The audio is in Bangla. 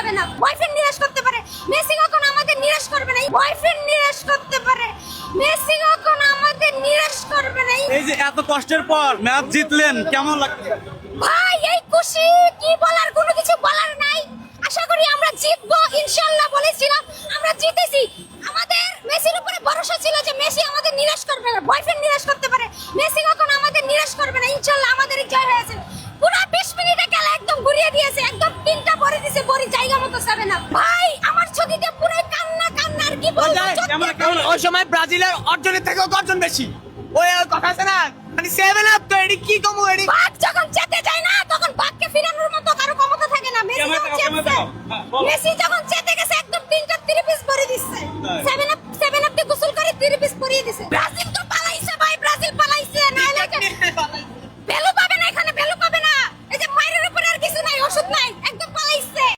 7 আপ বয়ফ্রেন্ড নিরাশ করতে পারে, মেসি কখনো আমাদের নিরাশ করবে না। বয়ফ্রেন্ড নিরাশ করতে পারে, মেসি কখনো আমাদের নিরাশ করবে না। এই যে এত কষ্টের পর ম্যাচ জিতলেন, কেমন লাগছে ভাই? এই খুশি কি বলার, কোনো কিছু বলার নাই। আশা করি আমরা জিতবো ইনশাআল্লাহ। বলেছিলাম আমরা জিতেছি। আমাদের মেসির উপরে ভরসা ছিল যে মেসি আমাদের নিরাশ করবে না, বয়ফ্রেন্ড নিরাশ করতে পারে, মেসি কখনো আমাদের নিরাশ করবে না। ইনশাআল্লাহ আমাদের জয় হয়েছে। পুরো 20 মিনিটে খেলা একদম ঘুরিয়ে দিয়েছে, একদম তিনটা ভরে দিয়েছে, বড়ি জায়গা মতো 7 আপ। ভাই আমার ছবিতে পুরো কান্না কান্না, আর কি বলবো। ওই সময় ব্রাজিলের অর্জনের থেকেও অর্জন বেশি। ওই কথা আছে না, মানে 7 আপ তো এডি কি কমু এডি। বাঘ যখন চেতে যায় না, তখন বাঘকে ফিরানোর মতো কারো ক্ষমতা থাকে না। মেসি যখন চেতে গেছে একদম তিনটা 3 পিস ভরে দিচ্ছে। 7 আপ দিয়ে গোসল করে 3 পিস পরিয়ে দিছে। ব্রাজিল